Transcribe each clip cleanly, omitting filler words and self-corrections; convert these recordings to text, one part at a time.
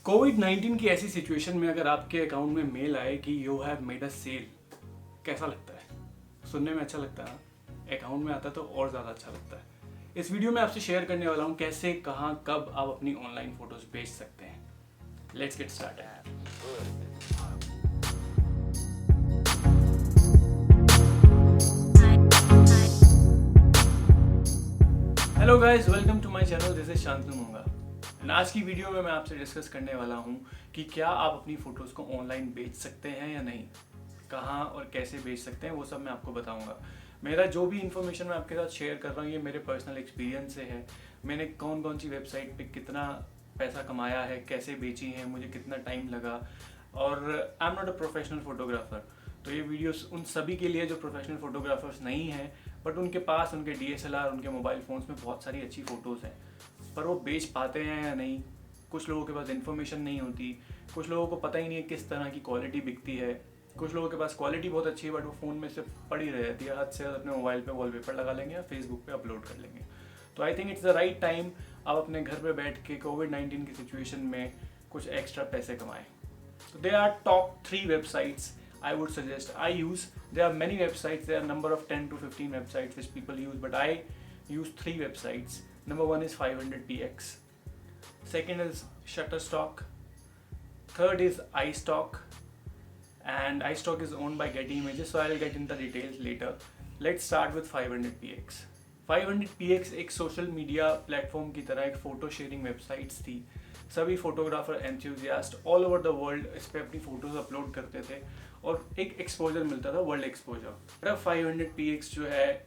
कोविड-19 की ऐसी सिचुएशन में अगर आपके अकाउंट में मेल आए कि you have made a sale, कैसा लगता है? सुनने में अच्छा लगता है ना? अकाउंट में आता है तो और ज़्यादा अच्छा लगता है। इस वीडियो में आपसे शेयर करने वाला हूँ कैसे, कहाँ, कब आप अपनी ऑनलाइन फोटोज बेच सकते हैं। Let's get started. Hello guys, welcome to my channel. This is Shantanu Monga and आज की वीडियो में मैं आपसे डिस्कस करने वाला हूँ कि क्या आप अपनी फ़ोटोज़ को ऑनलाइन बेच सकते हैं या नहीं, कहाँ और कैसे बेच सकते हैं, वो सब मैं आपको बताऊँगा। मेरा जो भी इन्फॉर्मेशन मैं आपके साथ शेयर कर रहा हूँ ये मेरे पर्सनल एक्सपीरियंस से है। मैंने कौन कौन सी वेबसाइट पे कितना पैसा कमाया है, कैसे बेची है, मुझे कितना टाइम लगा, और I am not a professional photographer. तो ये वीडियोस उन सभी के लिए जो प्रोफेशनल फोटोग्राफर्स नहीं हैं, बट उनके पास उनके DSLR, उनके मोबाइल फ़ोन्स में बहुत सारी अच्छी फ़ोटोज़ हैं, पर वो बेच पाते हैं या नहीं। कुछ लोगों के पास इन्फॉर्मेशन नहीं होती, कुछ लोगों को पता ही नहीं है किस तरह की क्वालिटी बिकती है, कुछ लोगों के पास क्वालिटी बहुत अच्छी है बट वो फ़ोन में सिर्फ पड़ी रह जाती है। हद से ज़्यादा अपने मोबाइल पे वॉलपेपर लगा लेंगे या फेसबुक पे अपलोड कर लेंगे। तो I think it's the right time आप अपने घर पे बैठ के कोविड-19 की सिचुएशन में कुछ एक्स्ट्रा पैसे कमाएं। So there are top 3 websites I would suggest I use. There are many websites. There are a number of 10 to 15 websites which people use, but I use 3 websites. Number one is 500px. Second is Shutterstock. Third is iStock. And iStock is owned by Getty Images, so I'll get into the details later. Let's start with 500px. 500px एक social media platform की तरह एक photo sharing websites थी। सभी photographer enthusiast all over the world इस पर अपनी photos upload करते थे और एक एक्सपोजर मिलता था, वर्ल्ड एक्सपोजर। अब 500px जो है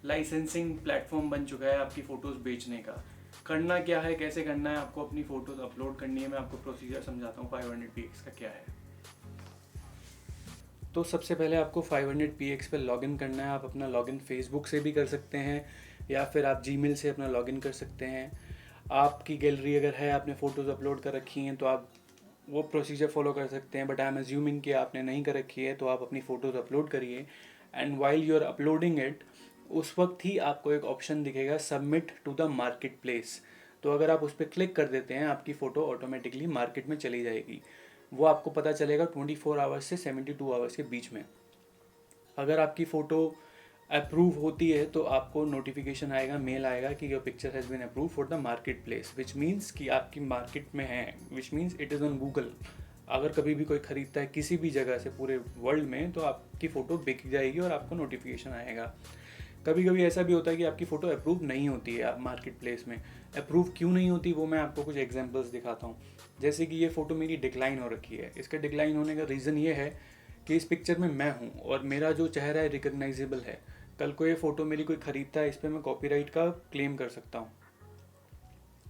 लाइसेंसिंग प्लेटफॉर्म बन चुका है आपकी फ़ोटोज़ बेचने का। करना क्या है, कैसे करना है, आपको अपनी फ़ोटोज़ अपलोड करनी है, मैं आपको प्रोसीजर समझाता हूँ 500px का क्या है। तो सबसे पहले आपको 500px पे लॉगिन करना है। आप अपना लॉगिन फेसबुक से भी कर सकते हैं या फिर आप जीमेल से अपना लॉगिन कर सकते हैं। आपकी गैलरी अगर है, आपने फ़ोटोज़ अपलोड कर रखी हैं, तो आप वो प्रोसीजर फॉलो कर सकते हैं, बट आई एम अज्यूमिंग कि आपने नहीं कर रखी है, तो आप अपनी फ़ोटोज़ अपलोड करिए। And while you are uploading it, उस वक्त ही आपको एक ऑप्शन दिखेगा, submit to the marketplace. तो अगर आप उस पर क्लिक कर देते हैं, आपकी फ़ोटो ऑटोमेटिकली मार्केट में चली जाएगी। वो आपको पता चलेगा 24 आवर्स से 72 आवर्स के बीच में। अगर आपकी फ़ोटो अप्रूव होती है तो आपको नोटिफिकेशन आएगा, मेल आएगा कि your picture has been approve for the marketplace, which means कि आपकी मार्केट में है, which means it is on Google. अगर कभी भी कोई ख़रीदता है किसी भी जगह से पूरे वर्ल्ड में, तो आपकी फ़ोटो बिक जाएगी और आपको नोटिफिकेशन आएगा। कभी कभी ऐसा भी होता है कि आपकी फ़ोटो अप्रूव नहीं होती है आप मार्केट प्लेस में। अप्रूव क्यों नहीं होती वो मैं आपको कुछ एग्जांपल्स दिखाता हूँ। जैसे कि ये फ़ोटो मेरी डिक्लाइन हो रखी है। इसका डिक्लाइन होने का रीज़न ये है कि इस पिक्चर में मैं हूँ और मेरा जो चेहरा है रिकग्नाइजेबल है। कल को ये फ़ोटो मेरी कोई ख़रीदता है, इस पर मैं कॉपीराइट का क्लेम कर सकता हूँ।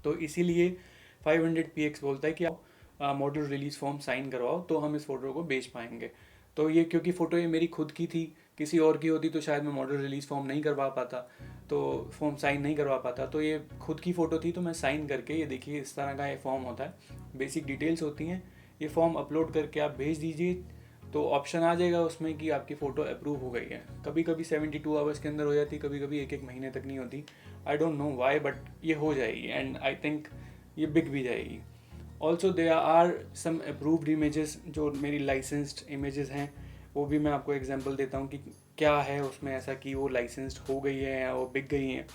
तो इसीलिए 500px बोलता है कि आप मॉडल रिलीज़ फॉर्म साइन करवाओ तो हम इस फ़ोटो को बेच पाएंगे। तो ये क्योंकि फ़ोटो ये मेरी खुद की थी, किसी और की होती तो शायद मैं मॉडल रिलीज़ फॉर्म नहीं करवा पाता, तो फॉर्म साइन नहीं करवा पाता। तो ये खुद की फ़ोटो थी तो मैं साइन करके, ये देखिए इस तरह का ये फॉर्म होता है, बेसिक डिटेल्स होती हैं। ये फॉर्म अपलोड करके आप भेज दीजिए तो ऑप्शन आ जाएगा उसमें कि आपकी फ़ोटो अप्रूव हो गई है। कभी कभी 72 आवर्स के अंदर हो जाती, कभी कभी एक महीने तक नहीं होती। I don't know why, but ये हो जाएगी एंड आई थिंक ये बिक भी जाएगी। Also there are some approved images जो मेरी लाइसेंस्ड इमेजेस हैं, वो भी मैं आपको एग्जांपल देता हूँ कि क्या है उसमें ऐसा कि वो लाइसेंस्ड हो गई है या वो बिक गई हैं।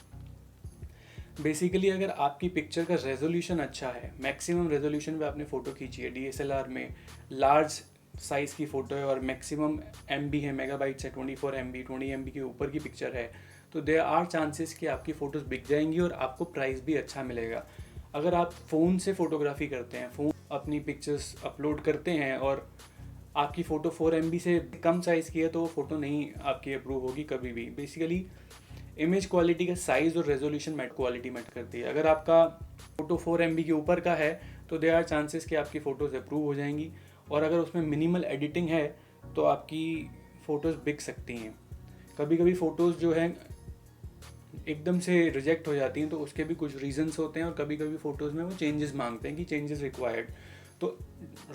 बेसिकली अगर आपकी पिक्चर का रेजोल्यूशन अच्छा है, मैक्सिमम रेजोल्यूशन पे आपने फ़ोटो खींची है, DSLR में लार्ज साइज़ की फ़ोटो है और मैक्सिमम MB है, मेगाबाइट्स है, 24 MB 20 MB के ऊपर की पिक्चर है, तो देयर आर चांसेस कि आपकी फ़ोटोज़ बिक जाएंगी और आपको प्राइस भी अच्छा मिलेगा। अगर आप फ़ोन से फ़ोटोग्राफी करते हैं, फ़ोन अपनी पिक्चर्स अपलोड करते हैं और आपकी फ़ोटो 4 MB से कम साइज़ की है, तो वो फ़ोटो नहीं आपकी अप्रूव होगी कभी भी। बेसिकली इमेज क्वालिटी का साइज़ और रेजोल्यूशन क्वालिटी मैटर करती है। अगर आपका फ़ोटो 4 MB के ऊपर का है तो देयर आर चांसेस कि आपकी फ़ोटोज़ अप्रूव हो जाएंगी, और अगर उसमें मिनिमल एडिटिंग है तो आपकी फ़ोटोज़ बिक सकती हैं। कभी कभी फ़ोटोज़ जो है एकदम से रिजेक्ट हो जाती हैं, तो उसके भी कुछ रीजंस होते हैं, और कभी कभी फ़ोटोज़ में वो चेंजेस मांगते हैं कि चेंजेस रिक्वायर्ड। तो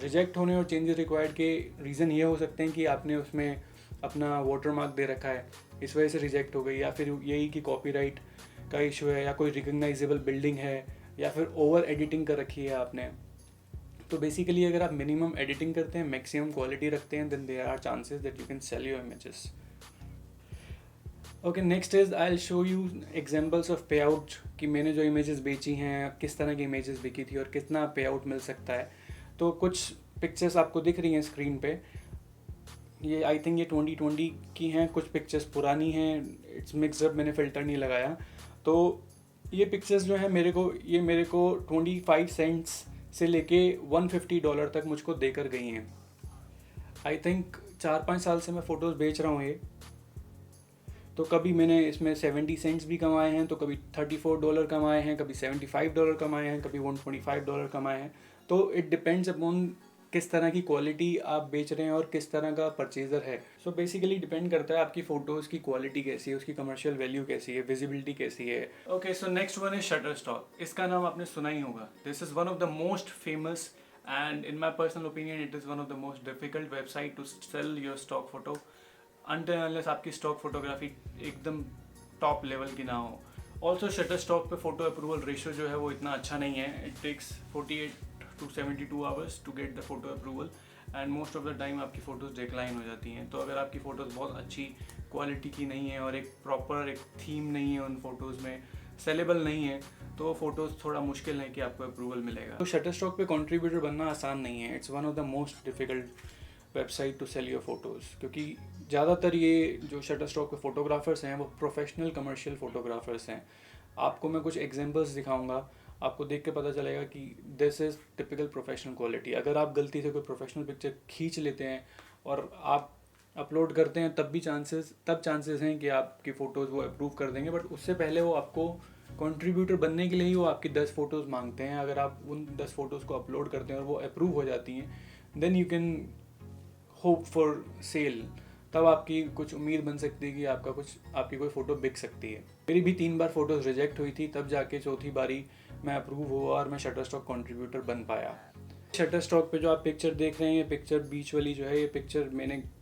रिजेक्ट होने और चेंजेस रिक्वायर्ड के रीज़न ये हो सकते हैं कि आपने उसमें अपना वाटरमार्क दे रखा है, इस वजह से रिजेक्ट हो गई, या फिर यही कि कॉपीराइट का इशू है, या कोई रिकग्नाइजेबल बिल्डिंग है, या फिर ओवर एडिटिंग कर रखी है आपने। तो बेसिकली अगर आप मिनिमम एडिटिंग करते हैं, मैक्सिमम क्वालिटी रखते हैं, then there are chances that you can sell your images. Okay, next is I will show you examples of pay out कि मैंने जो इमेजेस बेची हैं किस तरह की इमेजेस बिकी थी और कितना पे आउट मिल सकता है. तो कुछ पिक्चर्स आपको दिख रही हैं स्क्रीन पे. ये आई थिंक ये 2020 की हैं, कुछ पिक्चर्स पुरानी हैं, इट्स मिक्सअप, मैंने फ़िल्टर नहीं लगाया. तो ये पिक्चर्स जो है मेरे को 25 सेंट्स से लेके $150 तक मुझको देकर गई हैं. आई थिंक 4-5 साल से मैं फ़ोटोज़ बेच रहा हूँ ये. तो कभी मैंने इसमें 70 सेंट्स भी कमाए हैं, तो कभी $34 कमाए हैं, कभी $75 कमाए हैं, कभी $125 कमाए हैं. तो इट डिपेंड्स अपॉन किस तरह की क्वालिटी आप बेच रहे हैं और किस तरह का परचेज़र है. सो बेसिकली डिपेंड करता है आपकी फ़ोटोज़ की क्वालिटी कैसी है, उसकी कमर्शियल वैल्यू कैसी है, विजिबिलिटी कैसी है. ओके, सो नेक्स्ट वन है शटरस्टॉक. इसका नाम आपने सुना ही होगा. This is one of the most famous and in my personal opinion it is one of the most difficult website to sell your stock photo until unless आपकी stock photography एकदम top level की ना हो. Also Shutterstock पे photo approval ratio जो है वो इतना अच्छा नहीं है. It takes 48 to 72 hours to get the photo approval and most of the time आपकी फ़ोटोज़ डिक्लाइन हो जाती हैं. तो अगर आपकी फ़ोटोज़ बहुत अच्छी क्वालिटी की नहीं है और एक प्रॉपर एक थीम नहीं है उन फोटोज़ में, सेलेबल नहीं है, तो फ़ोटोज़ थोड़ा मुश्किल है कि आपको अप्रूवल मिलेगा. तो शटरस्टॉक पे कंट्रीब्यूटर बनना आसान नहीं है. It's one of the most difficult website to sell your photos, क्योंकि ज़्यादातर ये जो शटरस्टॉक पे फ़ोटोग्राफर्स हैं वो प्रोफेशनल कमर्शियल फ़ोटोग्राफर्स हैं. आपको मैं कुछ एग्जांपल्स दिखाऊंगा, आपको देख के पता चलेगा कि this is typical professional quality. अगर आप गलती से कोई प्रोफेशनल पिक्चर खींच लेते हैं और आप अपलोड करते हैं तब चांसेस हैं कि आपकी फ़ोटोज़ वो अप्रूव कर देंगे. बट उससे पहले वो आपको कंट्रीब्यूटर बनने के लिए ही वो आपकी 10 फ़ोटोज़ मांगते हैं. अगर आप उन 10 फ़ोटोज़ को अपलोड करते हैं और वो अप्रूव हो जाती हैं, then you can hope for sale. तब आपकी कुछ उम्मीद बन सकती है कि आपकी कोई फ़ोटो बिक सकती है. मेरी भी 3 बार फ़ोटोज़ रिजेक्ट हुई थी, तब जाके चौथी बारी मैं अप्रूव हुआ और मैं शटरस्टॉक कंट्रीब्यूटर बन पाया. शटरस्टॉक पे जो आप पिक्चर देख रहे हैं, ये पिक्चर बीच वाली जो है, ये पिक्चर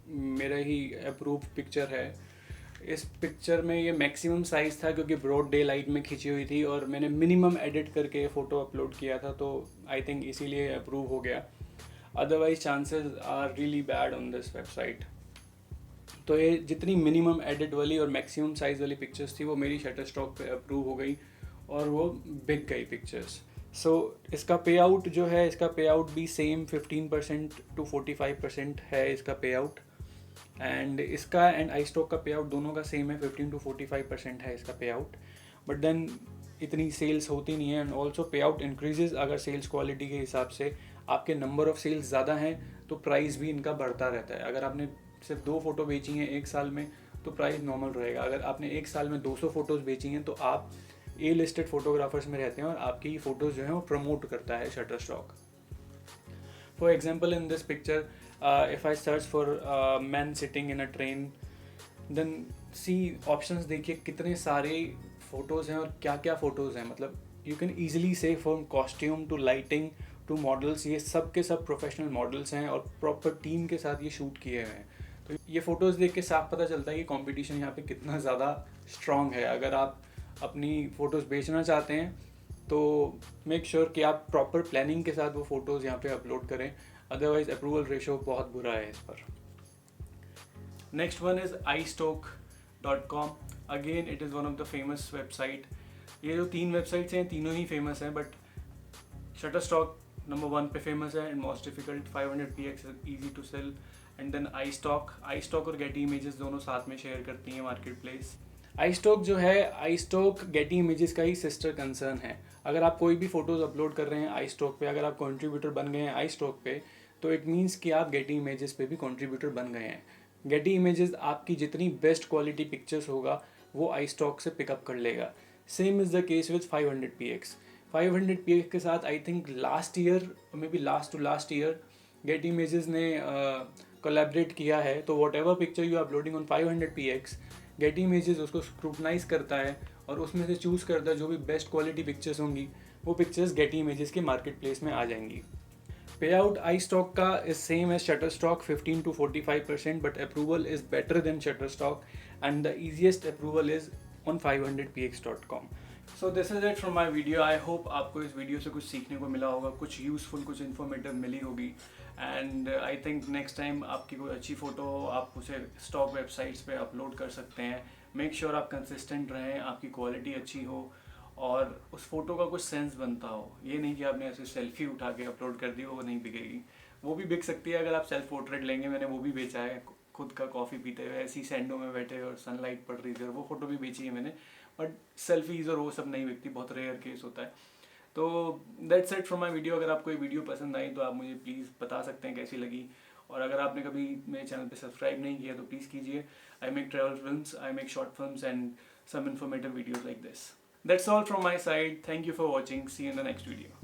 मेरा ही अप्रूव पिक्चर है. इस पिक्चर में ये मैक्सिमम साइज़ था क्योंकि ब्रॉड डे लाइट में खींची हुई थी और मैंने मिनिमम एडिट करके फ़ोटो अपलोड किया था, तो आई थिंक इसीलिए अप्रूव हो गया. Otherwise chances are really bad on this website. तो ये जितनी मिनिमम एडिट वाली और मैक्सिमम साइज़ वाली पिक्चर्स थी वो मेरी शटरस्टॉक पे अप्रूव हो गई और वो बिक गई पिक्चर्स. सो इसका पे आउट जो है, इसका पे आउट भी सेम 15% to 45% है इसका पे आउट. एंड इसका एंड आई स्टॉक का पे आउट दोनों का सेम है, 15 to 45% है इसका पे आउट. बट देन इतनी सेल्स होती नहीं है. एंड ऑल्सो पे आउट इंक्रीजेज अगर सेल्स क्वालिटी के हिसाब से आपके नंबर ऑफ़ सेल्स ज़्यादा हैं तो प्राइस भी इनका बढ़ता रहता है. अगर आपने सिर्फ 2 फ़ोटो बेची हैं एक साल में तो प्राइस नॉर्मल रहेगा. अगर आपने एक साल में 200 फ़ोटोज़ बेची हैं तो आप ए लिस्टेड फोटोग्राफर्स में रहते हैं और आपकी फ़ोटोज़ जो हैं वो प्रमोट करता है Shutterstock. For example in this picture if I search for man sitting in a train, then see options देखिए कितने सारे फ़ोटोज़ हैं और क्या क्या फ़ोटोज़ हैं. मतलब यू कैन ईजिली से from costume to lighting to models, ये सब के सब प्रोफेशनल मॉडल्स हैं और प्रॉपर टीम के साथ ये शूट किए हुए हैं. तो ये फ़ोटोज़ देख के साफ पता चलता है कि कंपटीशन यहाँ पे कितना ज़्यादा स्ट्रॉन्ग है. अगर आप अपनी फ़ोटोज़ बेचना चाहते हैं तो मेक श्योर कि आप प्रॉपर प्लानिंग के साथ वो फ़ोटोज़ यहाँ पे अपलोड करें, अदरवाइज़ अप्रूवल रेशो बहुत बुरा है इस पर. Next one is iStock.com. Again it is one of the famous website. ये जो 3 वेबसाइट्स हैं तीनों ही फेमस हैं, बट शटरस्टॉक नंबर 1 पे फेमस है and most difficult, 500px easy to sell. And then iStock और गेटी इमेजेस दोनों साथ में शेयर करती हैं मार्केट प्लेस. iStock जो है, iStock गेटी इमेजेस का ही सिस्टर कंसर्न है. अगर आप कोई भी फ़ोटोज़ अपलोड कर रहे हैं iStock पे, अगर आप कंट्रीब्यूटर बन गए हैं iStock पे, तो इट मीन्स कि आप गेटी इमेजेस पे भी कंट्रीब्यूटर बन गए हैं. गेटी इमेजेस आपकी जितनी बेस्ट क्वालिटी पिक्चर्स होगा वो iStock से पिकअप कर लेगा. Same is the case with 500px. 500px के साथ I think last year, may be last year Getty images ने कोलैबोरेट किया है. तो what ever picture you uploading on 500px, Getty images उसको स्क्रूटनाइज करता है और उसमें से चूज़ करता है जो भी बेस्ट क्वालिटी पिक्चर्स होंगी वो पिक्चर्स गेटी इमेजेस के मार्केट प्लेस में आ जाएंगी. पे आउट iStock का is same as Shutterstock, 15 to 45%, but approval is better than Shutterstock and the easiest approval is on 500px.com. So this is it from my video. I hope आपको इस video से कुछ सीखने को मिला होगा, कुछ यूज़फुल, कुछ इन्फॉर्मेटिव मिली होगी। And I think next time आपकी कोई अच्छी फ़ोटो हो, आप उसे स्टॉक वेबसाइट्स पे अपलोड कर सकते हैं। मेक श्योर आप कंसिस्टेंट रहें, आपकी क्वालिटी अच्छी हो और उस फोटो का कुछ सेंस बनता हो। ये नहीं कि आपने ऐसे सेल्फी उठा के अपलोड कर दी, वो नहीं बिकेगी। वो भी बिक सकती है अगर आप सेल्फ पोर्ट्रेट लेंगे। मैंने वो भी बेचा है, खुद का कॉफ़ी पीते हुए ऐसी सैंडो में बैठे हुए और सनलाइट पड़ रही थी, और वो फोटो भी बेची है मैंने। बट सेल्फीज और वो सब नहीं बिकती, बहुत रेयर केस होता है। तो that's it from my video. अगर आपको ये वीडियो पसंद आई तो आप मुझे प्लीज़ बता सकते हैं कैसी लगी। और अगर आपने कभी मेरे चैनल पे सब्सक्राइब नहीं किया तो प्लीज़ कीजिए। I make travel films, I make short films and some informative videos like this. That's all from my side. Thank you for watching. See you in the next video.